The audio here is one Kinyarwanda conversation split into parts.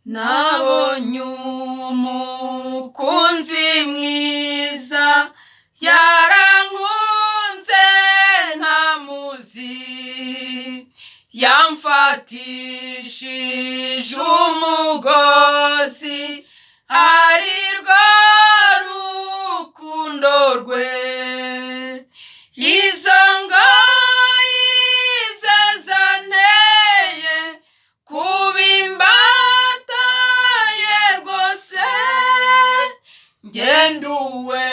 nabonye umukunzi mwiza yarankunze ntamuzi yamfatishije umugozi ari rwo rukundo rwe izo ngoyi ze zanteye kubimbataye rwose ngenduwe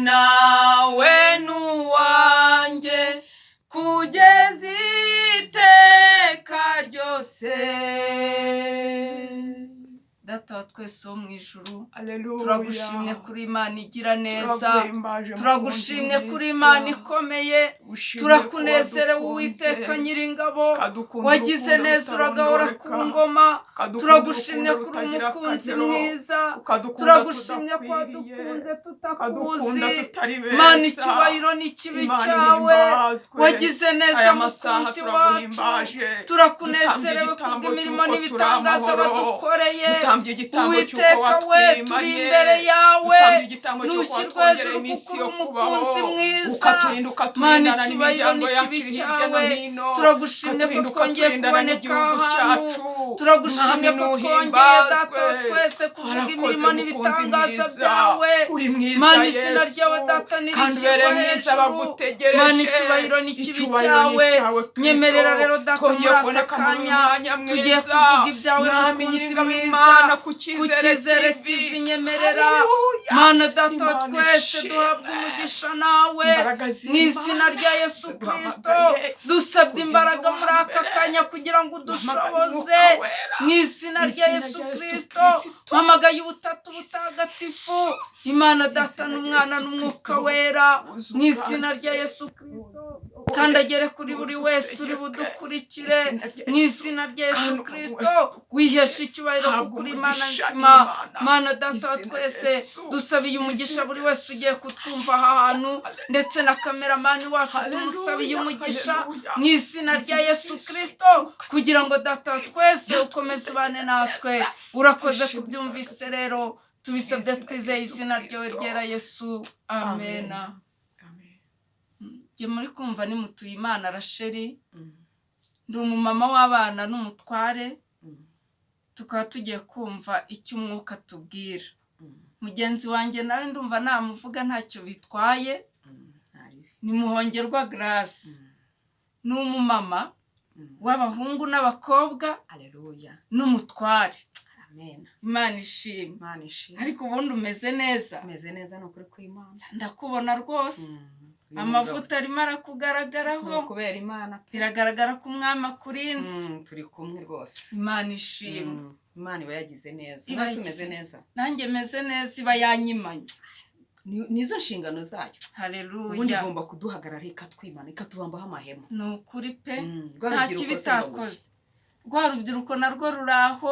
nawe nuwanjye kugeza iteka ryose. Data wa twese wo mu ijuru, turagushimye kuri Imana igira neza, turagushimye kuri Imana ikomeye, turakunezerewe Uwiteka Nyiringabo, wagize neza uragahora ku ngoma, turagushimye kuri umukunzi mwiza, turagushimye ko wadukunze tutakuzi, Mana icyubahiro n'ikibi cyawe, wagize neza mukunzi wacu, turakunezerewe kubw'imirimo n'ibitangaza wadukoreye. Uwiteka we turi imbere yawe, ntushyirwe hejuru kuko uri umukunzi mwiza, Mana icyubahiro n'ikibi cyawe, turagushimye ko twongeye kuboneka ahantu, turagushimye ko twongeye Data twese kuvuga imirimo n'ibitangaza byawe, Mana izina ryawe Data nirishyirwe hejuru, Mana icyubahiro n'ikibi cyawe. Nyemerera rero Data muri aka kanya tugiye kuvuga ibyawe mukunzi mwiza ku Cyizere TV. Nyemerera Mana Data twese duhabwa umugisha nawe mu izina rya Yesu Kristo, dusabye imbaraga muri aka kanya kugira ngo udushoboze mu izina rya Yesu Kristo. Mpamagaye ubutatu butagatifu, Imana Data n'Umwana n'Umwuka wera, mu izina rya Yesu Kristo, kandi agere kuri buri wese uri budukurikire mu izina rya Yesu Kristo. Wihesha icyubahiro kuko uri Imana nzima, Mana Data twese dusabiye umugisha buri wese ugiye kutwumva aha hantu, ndetse na kameramani wacu tumusabiye umugisha mu izina rya Yesu Kristo, kugira ngo Data twese ukomeze ubane natwe. Urakoze kubyumvise rero, tubisabye twizeye izina ryawe ryera Yesu, amena. Muri kumva ni Mutuyimana Rachel, ndi umumama w'abana n'umutware, tukaba tugiye kumva icyo umwuka tubwira. Mugenzi wanjye nawe ndumva namuvuga ntacyo bitwaye, ni Muhongerwa Grace, ni umumama w'abahungu n'abakobwa n'umutware. Imana ishimwe. Ariko ubundi umeze neza? Umeze neza n'ukuri kw'Imana, ndakubona rwose, amavuta arimo arakugaragaraho, kubera Imana biragaragara ko umwami akurinze. Turi kumwe rwose. Imana ishimwe. Imana iba yagize neza. Ibase umeze neza? Nanjye meze neza, iba yanyimanye. Nizo nshingano zayo. Haleluya. Ubundi igomba kuduhagarara ikatwimana, ikatubambaho amahema. Ni ukuri pe, nta kibi itakoze. Rwa rubyiruko narwo ruraho,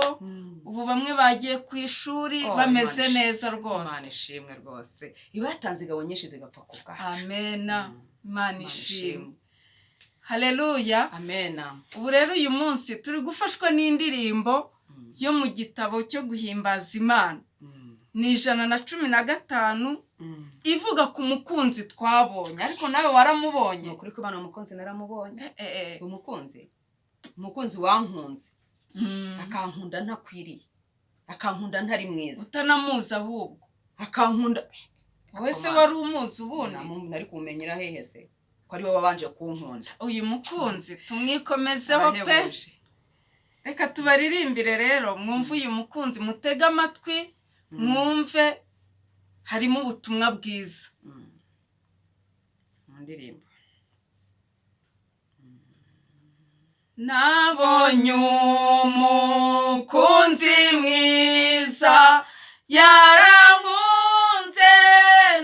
ubu bamwe bagiye ku ishuri bameze neza rwose. Imana ishimwe rwose. Iba yatanze ingabo nyinshi zigapfa ku bwacu. Amena. Imana ishimwe. Haleluya. Amena. Ubu rero uyu munsi turi gufashwa n'indirimbo yo mu gitabo cyo guhimbaza Imana, ni 115 ivuga ku mukunzi twabonye. Ariko nawe waramubonye? Ukuri ko bana umukunzi naramubonye. Umukunzi wankunze, akankunda ntakwiriye, akankunda ntari mwiza, utanamuzi ahubwo akankunda. Wowe se wari umuzi ubundi? Nari kumenyera hehe se ko ari wowe wabanje kunkunda. Uyu mukunzi tumwikomezeho pe. Reka tubaririmbire rero, mwumve uyu mukunzi, mutege amatwi mwumve, harimo ubutumwa bwiza. Ndirimbo. Nabonye umukunzi mwiza yarankunze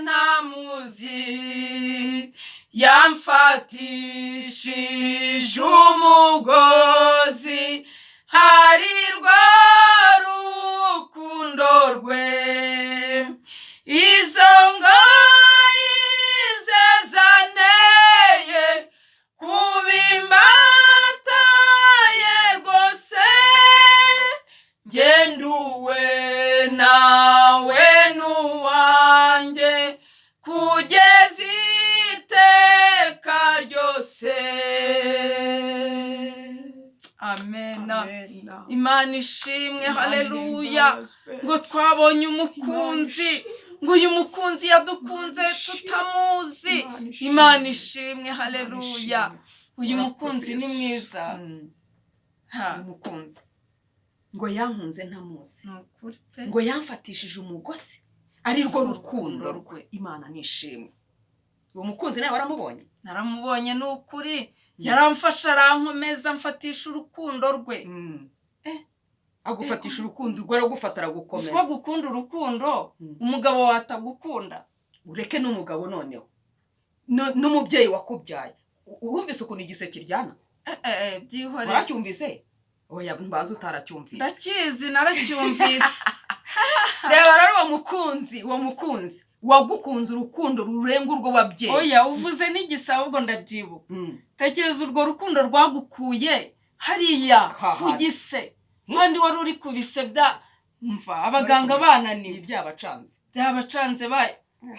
ntamuzi, yamfatishije umugozi ari rwo rukundo rwe, izo ngoyi ze zanteye kubimbataye rwose, ngendo imana ishimwe haleluya ngo twabonye umukunzi ngo uyu mukunzi yadukunze tutamuzi imana ishimwe haleluya uyu mukunzi ni mwiza umukunzi ngo yankunze ntamuzi ngo yamfatishije umugozi ari rwo rukundo rwe imana nishimwe uwo mukunzi nawe waramubonye naramubonye ni ukuri yaramfasha arankomeza mfatisha urukundo rwe agufatisha urukundo rwe aragufata aragukomeza siko gukunda urukundo umugabo watagukunda ureke n'umugabo noneho n'umubyeyi wakubyaye wumvise ukuntu igise kiryana byihoreye waracyumvise oya mbaza utaracyumvise ndakizi naracyumvise reba rero uwo mukunzi wagukunze urukundo rurenga urwo babyeyi oya uvuze n'igisa ahubwo ndabyibuka tekereza urwo rukundo rwagukuye hariya kugise kandi wari uri kubise mva abaganga bananiwe byabacanze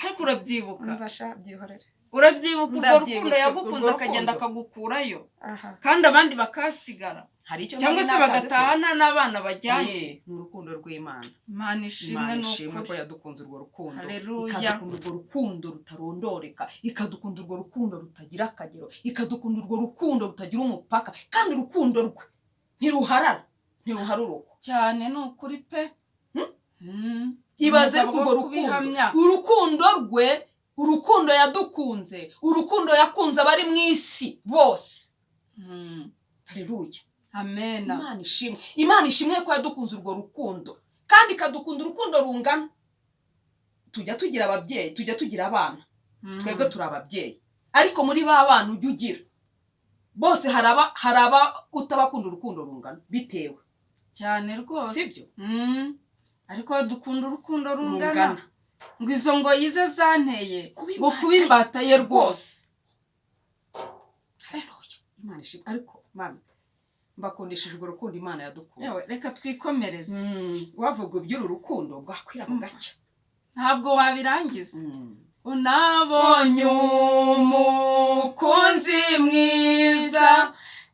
ariko urabyibuka mfasha byihorere urabyibuka urwo rukundo yagukunze akagenda akagukurayo kandi abandi bakasigara cyangwa se bagataha nta n'abana bajyanye ni urukundo rw'imana imana ishimwe ko yadukunze urwo rukundo haleluya ikadukunda urwo rukundo rutarondoreka ikadukunda urwo rukundo rutagira akagero ikadukunda urwo rukundo rutagira umupaka kandi urukundo rwe ntiruharuruka cyane ni ukuri pe ibaze ariko urwo urukundo rwe urukundo yadukunze urukundo yakunze abari mu isi bose haleluya amen imana ishimwe ko yadukunze urwo rukundo kandi ikadukunda urukundo rungana tujya tugira ababyeyi tujya tugira abana twebwe turi ababyeyi ariko muri ba bana ujya ugira bose haraba utabakunda urukundo rungana bitewe cyane rwose sibyo ariko dukunda urukundo rungana ngo izo ngo yize zanteye ngo kuba imbata ye rwose haleluya imana ishimwe ariko mana mbakundishije urwo rukundo imana yadukunze reka twikomereze wavuga iby'uru rukundo bwakwira mu gacyo ntabwo wabirangiza unabonye umukunzi mwiza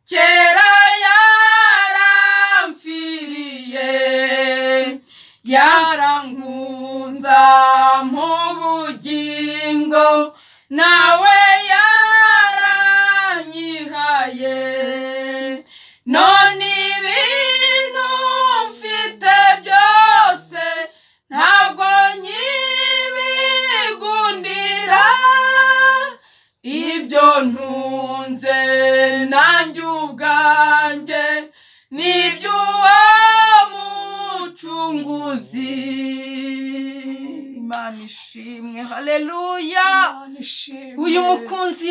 kera yaramfiriye yarankunza mu bugingo nawe yaranyihaye none ibintu mfite byose ntabwo nkibigundira ibyo ntunze nanjye ubwanjye n'iby'uwo mucunguzi imana ishimwe haleluya uyu mukunzi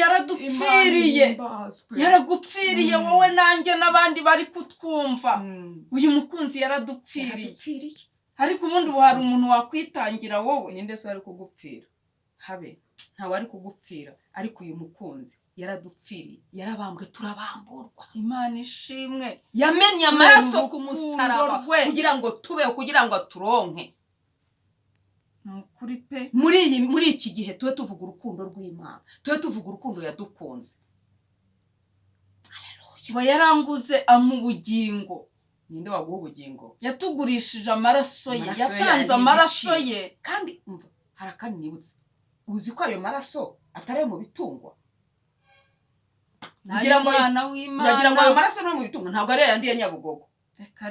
yaragupfiriye wowe nanjye n'abandi bari kutwumva uyu mukunzi yaradupfiriye ariko ubundi ubu hari umuntu wakwitangira wowe ninde se ari kugupfira habe ntawe ari kugupfira ariko uyu mukunzi yaradupfiriye yarabambwe turabamburwa imana ishimwe yamennye amaraso ku musaraba kugira ngo tubeho kugira ngo turonke nukuri pe muri iki gihe tube tuvuga urukundo rw'Imana tube tuvuga urukundo yadukunze haleluya ngo yaranguze ubugingo ninde waguha ubugingo yatugurishije amaraso ye yatanze amaraso ye kandi umva harakani nibutse uzi ko ayo maraso atari mu bitungwa nagira ngo ayo maraso no mu bitungwa ntabwo ari yandi ya Nyabugogo reka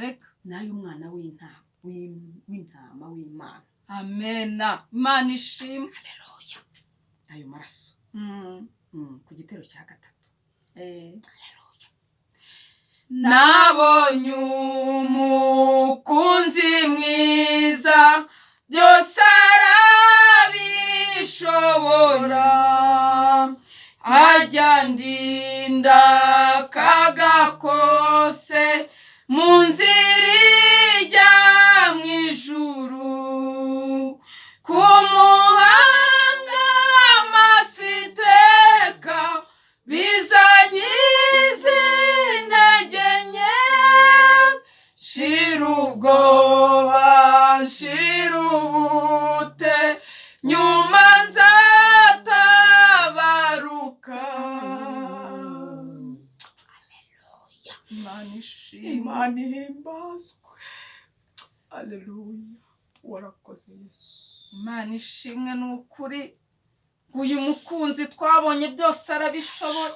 nayo umwana w'intama w'Imana amena imana ishimwe haleluya ayo maraso ku gitero cya 3 haleluya nabonye umukunzi mwiza byose arabishobora ajya ndinda kaga kose mu nzira ijya mu ijuru ku muhanga amasiteka bizanyize intege nke shira ubwoba shira ubute nyuma nzatabaruka Imana ihimbazwe Haleluya, warakoze Yesu. Imana ishimwe ni ukuri. Uyu mukunzi twabonye byose arabishoboye.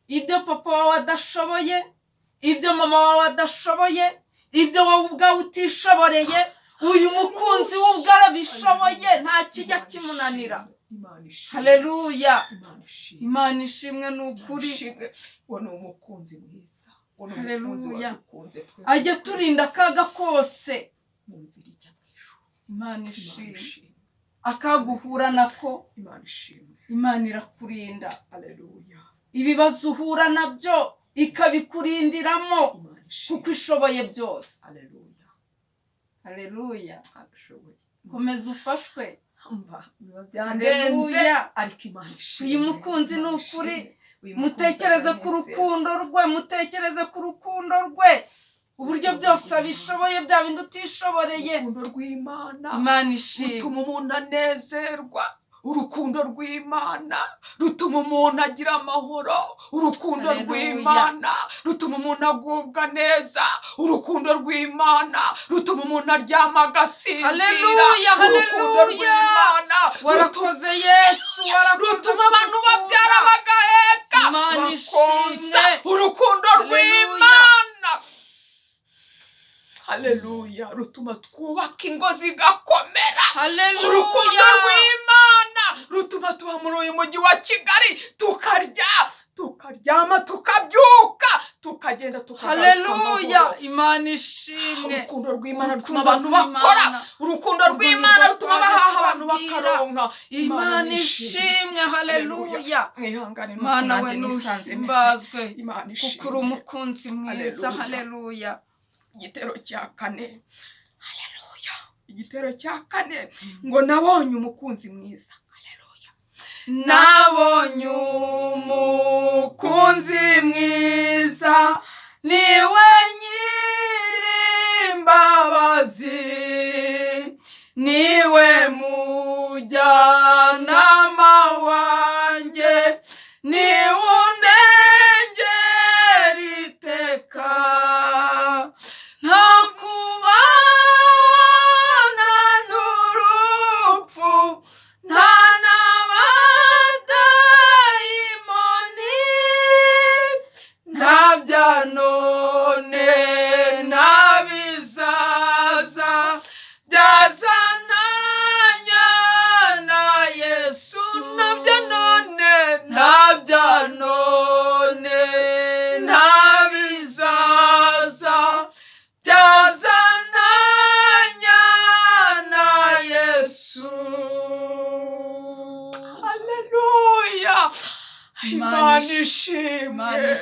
Ibyo papa wawe adashoboye, ibyo mama wawe adashoboye, ibyo wowe ubwawe utishoboreye, uyu mukunzi we ubwo arabishoboye, nta kijya kimunanira. Haleluya, Imana ishimwe ni ukuri. Uwo ni umukunzi mwiza. Haleluya, ajya turinda akaga kose mu nzira ijya mu ijuru. Imana ishimwe. Akaguhura nako Imana irakurinda. Haleluya, ibibazo uhura nabyo ikabikurindiramo kuko ishoboye byose. haleluya, Haleluya, arashoboye. komeza ufashwe. Biba byandenze ariko Imana ishimwe. Uyu mukunzi ni ukuri. Mutekereze ku rukundo rwe, mutekereze ku rukundo rwe, uburyo byose abishoboye, bya bindi utishoboreye. Urukundo rw'Imana Imana ishimwe rutuma umuntu anezerwa. Urukundo rw'Imana rutuma umuntu agira amahoro. Urukundo rw'Imana rutuma umuntu agubwa neza. Urukundo rw'Imana rutuma umuntu aryama agasinzira. Haleluya, urukundo rw'Imana warakoze Yesu, rutuma abantu babyara bagaheka bakonsa. Urukundo rw'Imana, haleluya, rutuma twubaka ingo zigakomera. Urukundo rw'Imana rutuma tuba muri uyu mujyi wa Kigali tukarya, tukaryama, tukabyuka, tukagenda, tukagaruka. Haleluya, Imana ishimwe. Urukundo rw'Imana rutuma abantu bakora. Urukundo rw'Imana rutuma bahaha, abantu bakaronka. Imana ishimwe. Haleluya, mwihangane Mana we nuhimbazwe Imana ishimwe kuko uri umukunzi mwiza. Haleluya. Igitero cya kane, haleluya, igitero cya kane ngo nabonye umukunzi mwiza. Haleluya, nabonye umukunzi mwiza, niwe nyir'imbabazi, niwe mujyanama wanjye, niwe undengera iteka. Nta kubana n'urupfu, nta n'abadayimoni, nta bya none nta bizaza, byazananya na Yesu. Nta bya none nta bya none nta bizaza, byazananya na Yesu. haleluya, Imana ishimwe.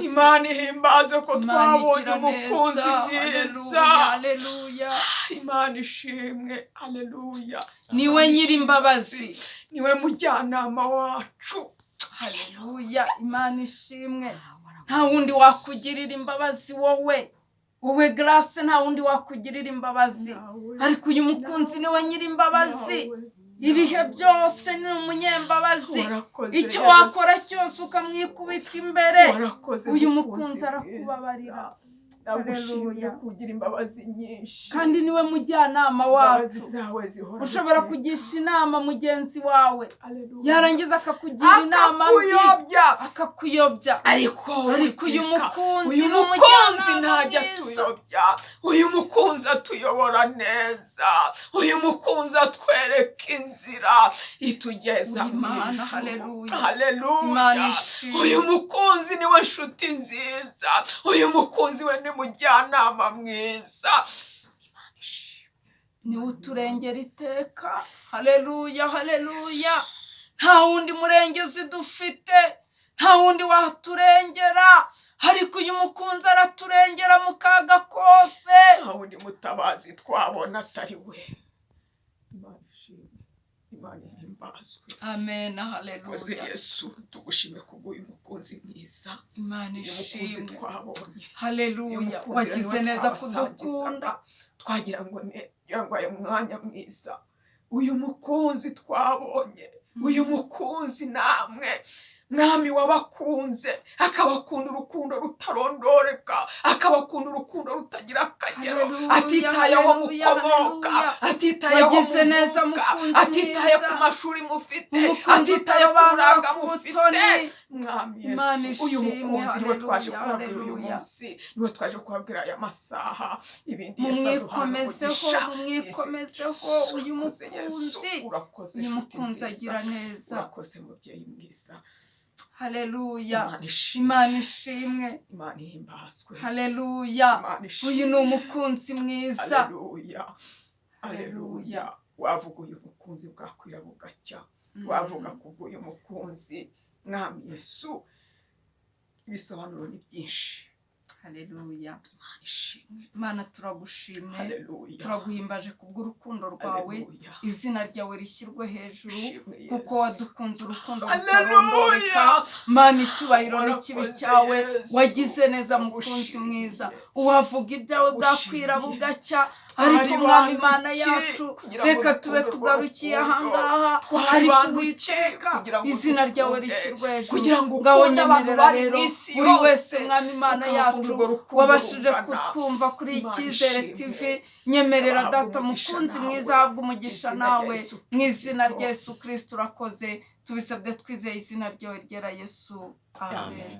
Imana ihimbaze ko twabonye umukunzi mwiza. Haleluya, Imana ishimwe. Haleluya, niwe nyir'imbabazi, niwe mujyanama wacu. haleluya, Imana ishimwe. Nta wundi wakugirira imbabazi wowe Grace, nta wundi wakugirira imbabazi, ariko uyu mukunzi niwe nyir'imbabazi. Ibihe byose ni umunyembabazi. Icyo wakora cyose ukamwikubita imbere, uyu mukunzi arakubabarira. Ndagushimiye kugira imbabazi nyinshi, kandi niwe mujyanama wacu. Ushobora kugisha inama mugenzi wawe, yarangiza akakugira inama akakuyobya, ariko uyu mukunzi ntajya atuyobya. Uyu mukunzi atuyobora neza. Uyu mukunzi atwereka inzira itugeza mu ijuru. Haleluya, uyu mukunzi niwe nshuti nziza. Uyu mukunzi we ni mujyanama mwiza. niwe uturengera iteka. Haleluya, haleluya. Nta wundi murengezi dufite, nta wundi waturengera, ariko uyu mukunzi araturengera mu kaga kose. Nta wundi mutabazi twabona atari we. Imana ihimbazwe. Amen. Haleluya. Yesu, tugushime kubw'uyu mukunzi mwiza. Imana ishimwe. Twabonye. Haleluya, wagize neza kudukunda. Twagira ngo yangwaye umwanya mwiza. Uyu mukunzi twabonye, uyu mukunzi namwe mwami wabakunze akabakunda urukundo rutarondoreka akabakunda urukundo rutagira akagero atitayeho mukomoka atitayeho wagize neza muvuka mukunzi atitaye mwiza ku mashuri mufite umukunzi atitaye ku utabara buranga ku mufite butoni mwami Imana Yesu uyu ishimwe, mukunzi niwe twaje haleluya, kubabwira uyu haleluya. munsi niwe twaje kubabwira aya masaha ibindi Yesu mumwikomezeho aduha mumwikomezeho uyu mukunzi urakoze uyu nshuti mukunzi nziza agira neza urakoze mubyeyi mwiza haleluya Imana ishimwe Imana ishimwe Imana ihimbazwe haleluya Imana ishimwe uyu ni umukunzi mwiza haleluya haleluya wavuga uyu mukunzi bwakwira bugacya wavuga kubw'uyu mukunzi mwami Yesu ibisobanuro ni byinshi haleluya Imana ishimwe Mana turagushimye haleluya turaguhimbaje kubw'urukundo rwawe Haleluya. izina ryawe rishyirwe hejuru Ishimwe Yesu. kuko wadukunze urukundo Haleluya. rutarondoreka Mana icyubahiro n'ikibi Warakoze cyawe Yesu. wagize neza mukunzi Ndagushimiye. mwiza uwavuga ibyawe bwakwira Ndagushimiye. bugacya ariko Twari mwami bantu Imana ki yacu kugira ngo reka urukundo tube rwawe tugarukiye rukundo. ahangaha Twari ariko bantu ki Uwiteka kugira ngo izina ryawe dukunde. rishyirwe hejuru Kugira ngo ngaho ukunde abantu nyemerera bari rero mw'isi buri yose. wese mwami Imana Ukabakunda yacu urwo rukundo wabashije rungana. kutwumva kuri Imana Icyizere ishimwe. TV nyemerera Ahabwe data umugisha mukunzi nawe. mwiza ahabwe umugisha Mu izina rya nawe Yesu mu izina Kristo. rya Yesu Kristo urakoze tubisabye twizeye izina ryawe ryera Yesu amen Amen.